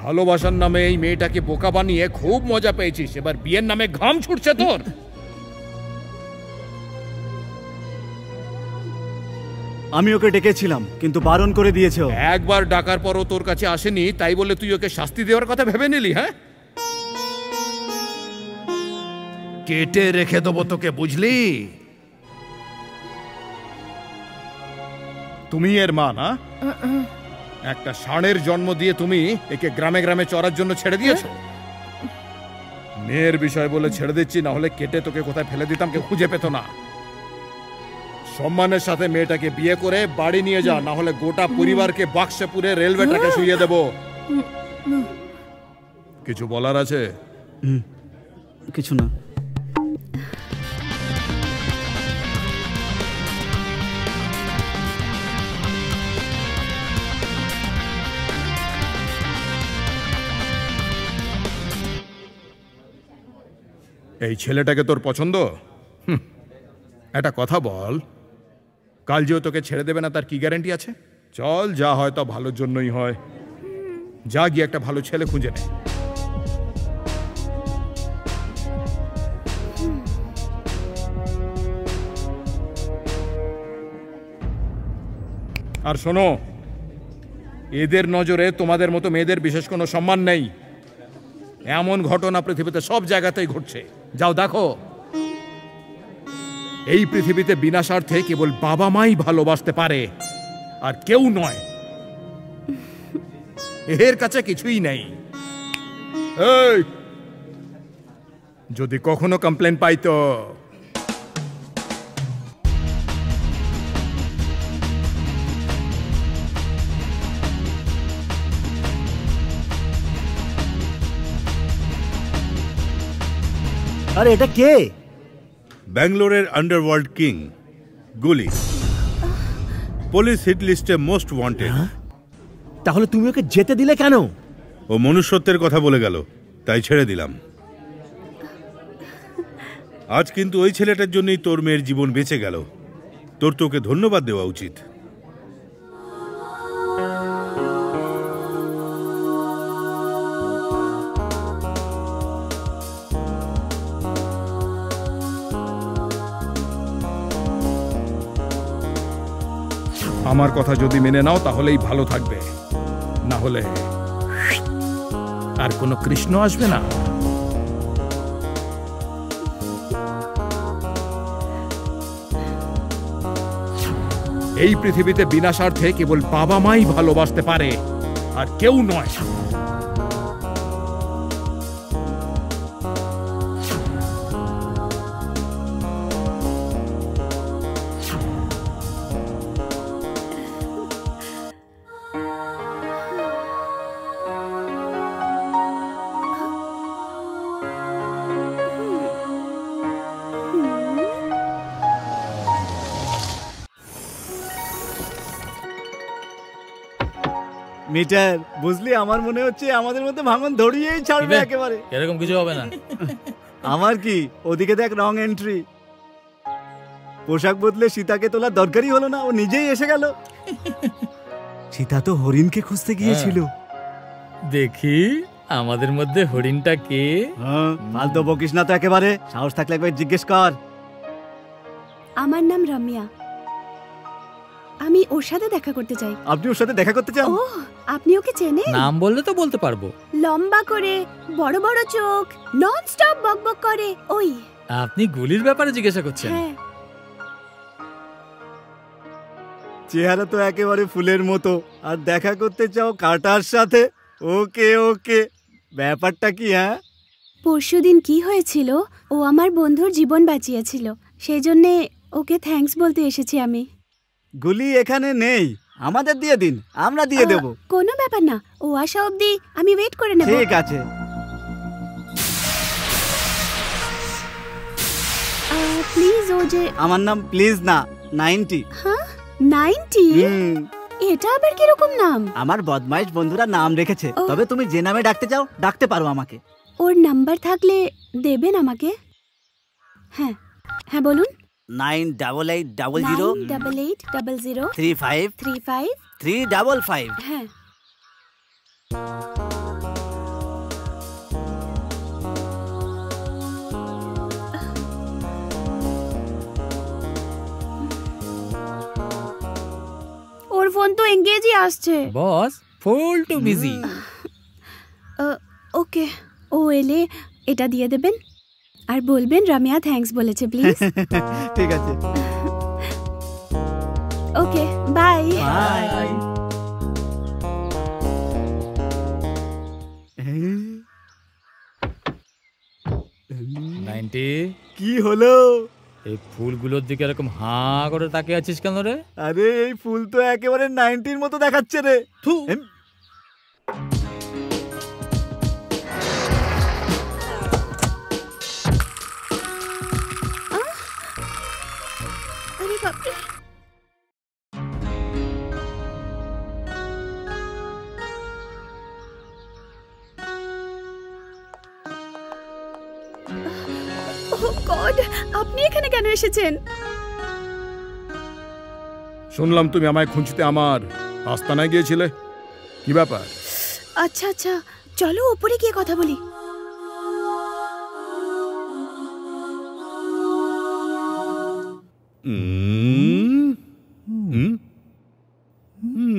ভালোবাসার নামে এই মেয়েটাকে বোকা বানিয়ে খুব মজা পেয়েছিস, এবার বিয়ের নামে ঘাম ছুটছে তোর। আমি ওকে ডেকেছিলাম কিন্তু বারণ করে দিয়েছে। একবার ডাকার পরও তোর কাছে আসেনি, তাই বলে তুই ওকে শাস্তি দেওয়ার কথা ভেবে নিলি? হ্যাঁ, কেটে রেখে দেবো তোকে, বুঝলি? তুমি এর মা না? একটা ষাঁড়ের জন্ম দিয়ে তুমি একে গ্রামে গ্রামে চড়ার জন্য ছেড়ে দিয়েছো। মেয়ের বিষয় বলে ছেড়ে দিচ্ছি, না হলে কেটে তোকে কোথায় ফেলে দিতাম কেউ খুঁজে পেত না। সম্মানের সাথে মেয়েটাকে বিয়ে করে বাড়ি নিয়ে যা, না হলে গোটা পরিবারকে বাক্সে পুরে রেলওয়ে ট্র্যাকে শুইয়ে দেব। কিছু বলার আছে? কিছু না। এই ছেলেটাকে তোর পছন্দ? একটা কথা বল, কাল যে তোকে ছেড়ে দেবে না তার কি গ্যারান্টি আছে? চল, যা হয় তা ভালোর জন্যই হয়। যা গিয়ে একটা ভালো ছেলে খুঁজে নে। আর শোনো, এদের নজরে তোমাদের মতো মেয়েদের বিশেষ কোনো সম্মান নেই। এমন ঘটনা পৃথিবীতে সব জায়গাতেই ঘটছে। যাও দেখো, এই পৃথিবীতে বিনা স্বার্থে কেবল বাবা মাই ভালোবাসতে পারে, আর কেউ নয়। এর কাছে কিছুই নেই। এই, যদি কখনো কমপ্লেন পাই তো আরে এটা কে? ব্যাঙ্গালোরের আন্ডারওয়ার্ল্ড কিং গুলি, পুলিশ হিট লিস্টে মোস্ট ওয়ান্টেড। তাহলে তুমি ওকে যেতে দিলে কেন? ও মনুষ্যত্বের কথা বলে গেল, তাই ছেড়ে দিলাম। আজ কিন্তু ওই ছেলেটার জন্যই তোর মেয়ের জীবন বেঁচে গেল। তোর তোকে ধন্যবাদ দেওয়া উচিত। আমার কথা যদি মেনে নাও তাহলেই ভালো থাকবে, না হলে আর কোনো কৃষ্ণ আসবে না। এই পৃথিবীতে বিনা স্বার্থে কেবল বাবা মাই ভালোবাসতে পারে, আর কেউ নয়। মিটার, বুঝলি, আমার মনে হচ্ছে আমাদের মধ্যে ভাঙন ধরিয়েই ছাড়বে একেবারে। এরকম কিছু হবে না। আমার কি, ওদিকে দেখ রং এন্ট্রি। পোশাক বদলে সীতাকে তোলার দরকারই হলো না, ও নিজেই এসে গেল। সীতা তো হরিণকে খুঁজতে গিয়েছিল। দেখি আমাদের মধ্যে হরিণটা কে? ফালতু বকিস না তো একেবারে, সাহস থাকলে একবার জিজ্ঞেস কর। আমার নাম রম্যা, আমি ওর সাথে দেখা করতে চাই। আপনি ওর সাথে দেখা করতে চান? ও, আপনি ওকে চেনেন? নাম বললে তো বলতে পারবো। লম্বা করে, বড় বড় চোখ, নন স্টপ বকবক করে, ওই। আপনি গুলির ব্যাপারে জিজ্ঞাসা করছেন? হ্যাঁ। চেহারা তো একেবারে ফুলের মতো, আর দেখা করতে চাও কাটার সাথে? ওকে ওকে, ব্যাপারটা কি? হ্যাঁ, পরশুদিন কি হয়েছিল, ও আমার বন্ধুর জীবন বাঁচিয়েছিল, সেই জন্যে ওকে থ্যাঙ্কস বলতে এসেছি আমি। গুলি এখানে নেই, আমাদের দিয়ে দিন, আমরা দিয়ে দেব। কোনো ব্যাপার না, ও আসা অবধি আমি ওয়েট করে নেব। ঠিক আছে। প্লিজ, ও যে। আমার নাম প্লিজ না, 90। হ্যাঁ, 90? এটা আবার কিরকম নাম? আমার বদমাইশ বন্ধুরা নাম রেখেছে, তবে তুমি যে নামে ডাকতে চাও ডাকতে পারো আমাকে। ওর নাম্বার থাকলে দেবেন আমাকে? হ্যাঁ হ্যাঁ, বলুন। 9880 9880 35 35 355। হ্যাঁ। ফোন তো এঙ্গেজই আসছে। বস ফুল টু বিজি। ওকে, ও এলে এটা দিয়ে দেবেন আর বলবেন রামিয়া থ্যাঙ্কস বলেছে প্লিজ। ঠিক আছে, ওকে বাই। বাই। 90, কি হলো? এই ফুলগুলোর দিকে এরকম হাঁ করে তাকিয়ে আছিস কেন রে? আরে এই ফুল তো একেবারে 90-র মতো দেখাচ্ছে রে। থু। আরে বাপরে, ও গড, আপনি এখানে কেন এসেছেন? শুনলাম তুমি আমায় খুঁজতে আমার আস্তানায় গিয়েছিলে, কি ব্যাপার? আচ্ছা আচ্ছা, চলো উপরে গিয়ে কথা বলি। হুম হুম হুম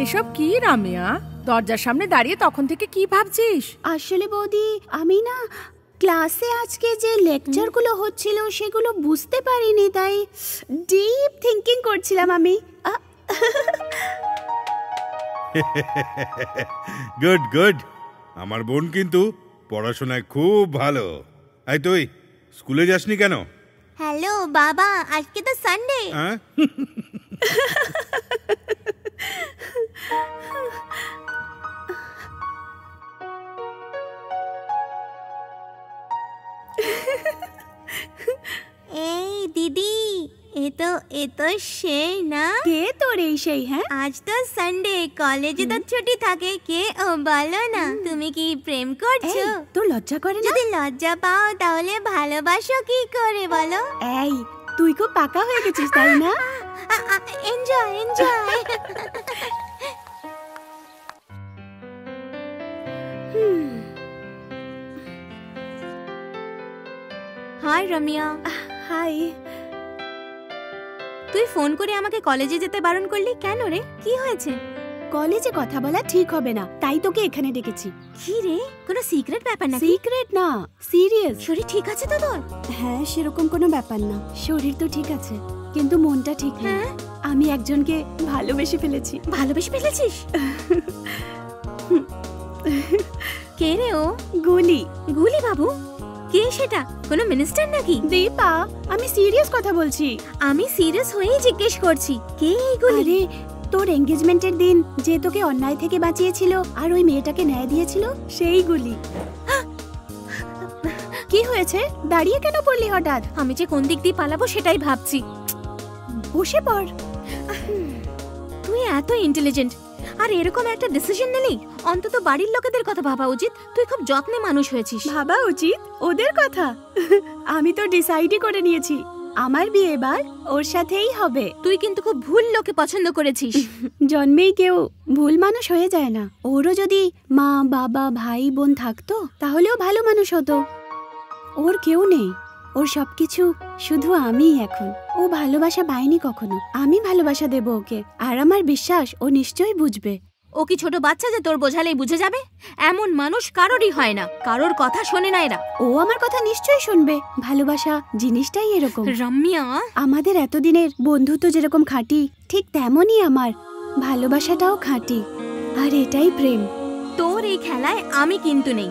এসব কি রামিয়া? দরজার সামনে দাঁড়িয়ে তখন থেকে কি ভাবছিস? আসলে বৌদি, আমি না ক্লাসে আজকে যে লেকচারগুলো হচ্ছিল সেগুলো বুঝতে পারিনি, তাই ডিপ থিঙ্কিং করছিলাম আমি। Good good. আমার বোন কিন্তু পড়াশোনায় খুব ভালো। এই তুই স্কুলে যাসনি কেন? হ্যালো বাবা, আজকে তো সানডে। হ্যাঁ? এই দিদি, এ তো সেই না? কে তোর এই সেই? হ্যাঁ, আজ তো সানডে, কলেজে তো ছুটি থাকে। কে ও বলো না, তুমি কি প্রেম করছো? এই, তোর লজ্জা করে না? যদি লজ্জা পাও তাহলে ভালোবাসো কি করে বলো? এই, তুই খুব পাকা হয়ে গেছিস তাই না? Enjoy enjoy. হাই রমিয়া। হাই। তুই ফোন করে আমাকে কলেজে যেতে বারণ করলি কেন রে? কি হয়েছে? কলেজে কথা বলা ঠিক হবে না, তাই তোকে এখানে ডেকেছি। কি রে, কোনো সিক্রেট ব্যাপার নাকি? সিক্রেট না, সিরিয়াস। শরীর ঠিক আছে তো তোর? হ্যাঁ, সেরকম কোনো ব্যাপার না। শরীর তো ঠিক আছে, কিন্তু মনটা ঠিক নেই। হ্যাঁ? আমি একজনকে ভালোবেসে ফেলেছি। ভালোবেসে ফেলেছিস? কে রে ও? গুলি। গুলি বাবু? কে সেটা? কোনো মিনিস্টার নাকি? দীপা, আমি সিরিয়াস কথা বলছি। আমি সিরিয়াস হয়েই জিজ্ঞেস করছি, কে এই গুলি? আরে, তোর এঙ্গেজমেন্টের দিন যে তোকে অন্যায় থেকে বাঁচিয়েছিল আর ওই মেয়েটাকে ন্যায় দিয়েছিল, সেই গুলি। কি হয়েছে? দাঁড়িয়ে কেন পড়লি হঠাৎ? আমি যে কোন দিক দিয়ে পালাবো সেটাই ভাবছি। বসে পড়। তুই এত ইন্টেলিজেন্ট আর এরকম একটা ডিসিশন নিলি, অন্তত বাড়ির লোকেদের কথা ভাবা উচিত। তুই খুব যত্নে মানুষ হয়েছিস। ভাবা উচিত ওদের কথা? আমি তো ডিসাইডই করে নিয়েছি, আমার বিয়ে এবার ওর সাথেই হবে। তুই কিন্তু খুব ভুল লোকে পছন্দ করেছিস। জন্মেই কেউ ভুল মানুষ হয়ে যায় না। ওরও যদি মা বাবা ভাই বোন থাকতো তাহলেও ভালো মানুষ হতো। ওর কেউ নেই, ওর সবকিছু শুধু আমিই এখন। ও ভালোবাসা পায়নি কখনো, আমি ভালোবাসা দেব ওকে, আর আমার বিশ্বাস ও নিশ্চয়ই বুঝবে। ও কি ছোট বাচ্চা যে তোর বোঝালেই বুঝে যাবে? এমন মানুষ কারোরই হয় না, কারোর কথা শোনে না এরা। ও আমার কথা নিশ্চয়ই শুনবে। ভালোবাসা জিনিসটাই এরকম। রম্যা, আমাদের এতদিনের বন্ধুত্ব যেরকম খাঁটি, ঠিক তেমনই আমার ভালোবাসাটাও খাঁটি। আর এটাই প্রেম। তোর এই খেলায় আমি কিন্তু নেই।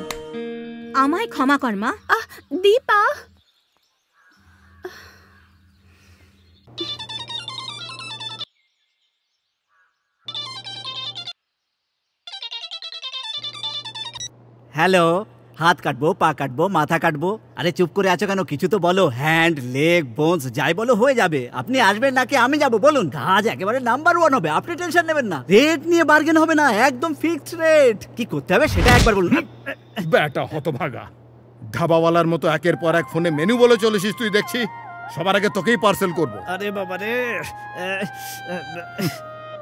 আমায় ক্ষমা কর মা। দীপা, হ্যালো, হাত কাটবো, পা কাটবো, মাথা কাটবো। আরে চুপ করে আছো কেন? কিছু তো বলো। হ্যান্ড, লেগ, বোনস যাই বলো হয়ে যাবে। আপনি আসবেন নাকি আমি যাব বলুন? কাজ একেবারে নাম্বার 1 হবে, আপনি টেনশন নেবেন না। রেট নিয়ে বার্গেন হবে না, একদম ফিক্সড রেট। কি করতে হবে সেটা একবার বলুন। ব্যাটা হতভাগা, ধাবাওয়ালার মতো একের পর এক ফোনে মেনু বলে চলেছিস তুই। দেখছি সবার আগে তোকেই পার্সেল করব। আরে বাবা রে,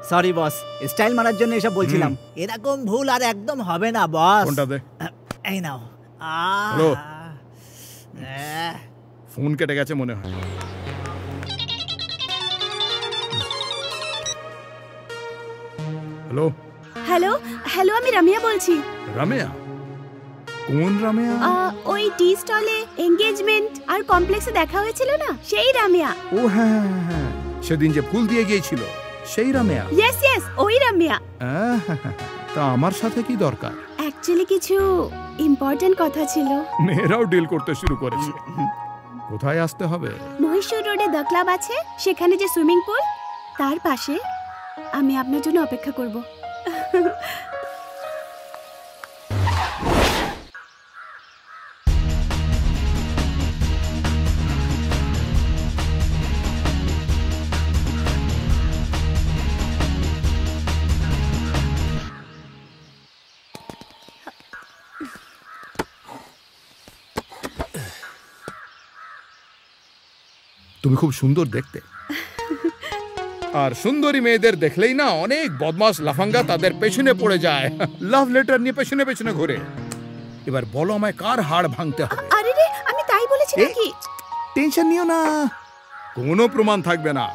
সরি বস, স্টাইল মারার জন্য এসব বলছিলাম। এরকম ভুল আর একদম হবে না বস। ফোনটা দে। এই নাও। হ্যালো। ফোন কেটে গেছে মনে হয়। হ্যালো হ্যালো হ্যালো, আমি রামিয়া বলছি। রামিয়া? কোন রামিয়া? ওই টি স্টলে এঙ্গেজমেন্ট আর কমপ্লেক্সে দেখা হয়েছিল না, সেই রামিয়া। ও হ্যাঁ হ্যাঁ, সেদিন যে ফুল দিয়ে গিয়েছিল সেই রামিয়া। ইয়েস ইয়েস, ওই রামিয়া। তা আমার সাথে কি দরকার? অ্যাকচুয়ালি কিছু ইম্পর্টেন্ট কথা ছিল। মেয়েরাও ডিল করতে শুরু করেছে। কোথায় আসতে হবে? মহীশূর রোডে দ্য ক্লাব আছে, সেখানে যে সুইমিং পুল তার পাশে। আমি আপনার জন্য অপেক্ষা করব। তুমি খুব সুন্দর দেখতে। আর সুন্দরী মেয়েদের দেখলেই না অনেক বদমাস লাফাঙ্গা তাদের পেছনে পড়ে যায়, লাভ লেটার নিয়ে পেছনে পেছনে ঘুরে। এবার বলো আমায় কার হাড় ভাঙতে হবে? আরে রে, আমি তাই বলেছি নাকি? টেনশন নিও না, কোনো প্রমাণ থাকবে না।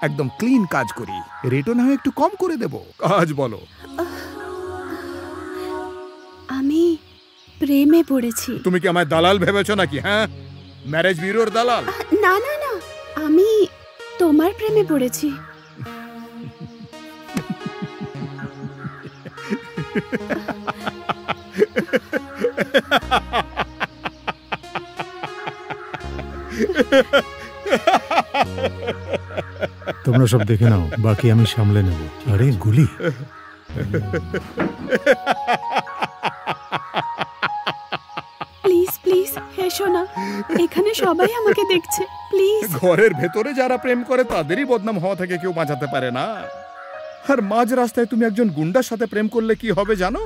একদম ক্লিন কাজ করি, রেটও না হয় একটু কম করে দেব। কাজ বলো। আমি প্রেমে পড়েছি। তুমি কি আমায় দালাল ভেবেছো নাকি? হ্যাঁ, ম্যারেজ ব্যুরোর দালাল? না না না, আমি তোমার প্রেমে পড়েছি। তোমরা সব দেখে নাও, বাকি আমি সামলে নেব। আরে গুলি। প্লিজ প্লিজ হেসো না, এখানে সবাই আমাকে দেখছে, প্লিজ। ঘরের ভেতরে যারা প্রেম করে তাদেরই বদনাম হওয়া থেকে কেউ বাঁচাতে পারে না। আর মাঝ রাস্তায় তুমি একজন গুন্ডার সাথে প্রেম করলে কি হবে জানো?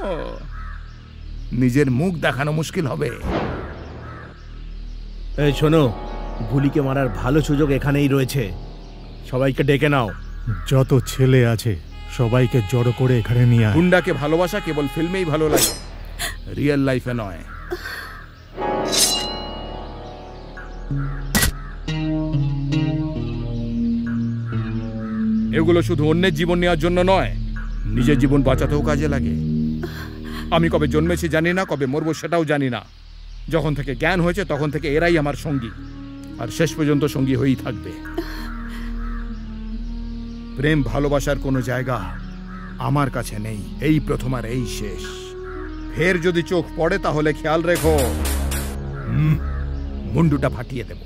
নিজের মুখ দেখানো মুশকিল হবে। এই শোনো, গুলিকে মারার ভালো সুযোগ এখানেই রয়েছে। সবাইকে ডেকে নাও। যত ছেলে আছে সবাইকে জড়ো করে এখানে নিয়ে আয়। গুন্ডাকে ভালোবাসা কেবল ফিল্মেই ভালো লাগে, রিয়েল লাইফে নয়। এগুলো শুধু অন্যের জীবন নেওয়ার জন্য নয়, নিজের জীবন বাঁচাতেও কাজে লাগে। আমি কবে জন্মেছি জানি না, কবে মরবো সেটাও জানি না। যখন থেকে জ্ঞান হয়েছে তখন থেকে এরাই আমার সঙ্গী, আর শেষ পর্যন্ত সঙ্গী হয়েই থাকবে। প্রেম ভালোবাসার কোনো জায়গা আমার কাছে নেই, এই প্রথম আর এই শেষ। ফের যদি চোখ পড়ে তাহলে খেয়াল রেখো, মুন্ডুটা ফাটিয়ে দেব।